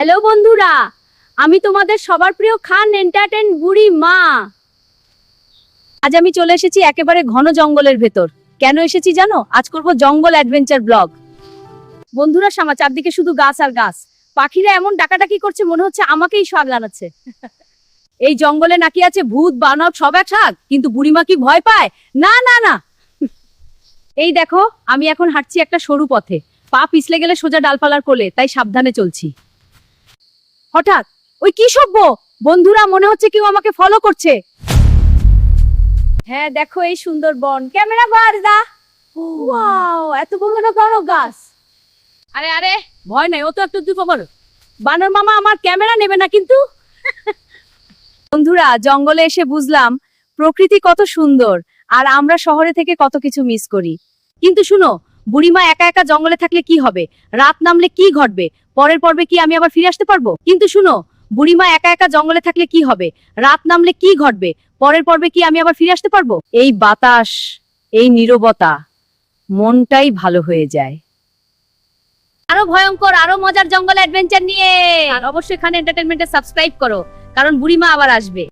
Hello বন্ধুরা, আমি তোমাদের সবার প্রিয় খান এন্টারটেইন বুড়ি মা। আজ আমি চলে এসেছি একেবারে ঘন জঙ্গলের ভেতর। কেন এসেছি জানো? আজ করব জঙ্গল অ্যাডভেঞ্চার ব্লগ। বন্ধুরা, চারদিকে শুধু গাছ আর গাছ। পাখিরা এমন ডাকাডাকি করছে, মনে হচ্ছে আমাকেই স্বাদ জানাচ্ছে। এই জঙ্গলে নাকি আছে ভূত বানর সব একসাথে, কিন্তু বুড়িমা কি ভয় পায়? না না না। এই দেখো, আমি এখন হাঁটছি একটা সরু পথে। পা পিছলে গেলে সোজা ডালপালার কোলে, তাই সাবধানে চলছি। হঠাৎ ওই কি সভ্য! বন্ধুরা, মনে হচ্ছে কেউ আমাকে ফলো করছে। হ্যাঁ, দেখো এই সুন্দর বন। ক্যামেরা বার দা। ওয়াও, এত বড় গাছ। আরে আরে, ভয় নাই, ও তো একটু দুপর। বানর মামা আমার ক্যামেরা নেবে না কিন্তু। বন্ধুরা, জঙ্গলে এসে বুঝলাম প্রকৃতি কত সুন্দর, আর আমরা শহরে থেকে কত কিছু মিস করি। কিন্তু শুনো, বুড়িমা একা একা জঙ্গলে থাকলে কি হবে? রাত নামলে কি ঘটবে? পরের পর্বে কি আমি আবার ফিরে আসতে পারবো? কিন্তু শুনো, বুড়িমা একা একা জঙ্গলে থাকলে কি হবে? রাত নামলে কি ঘটবে? পরের পর্বে কি আমি আবার ফিরে আসতে পারবো? এই বাতাস, এই নীরবতা, মনটাই ভালো হয়ে যায়। আরো ভয়ঙ্কর, আরো মজার জঙ্গল অ্যাডভেঞ্চার নিয়ে আর অবশ্যই খান এন্টারটেইনমেন্টে সাবস্ক্রাইব করো, কারণ বুড়িমা আবার আসবে।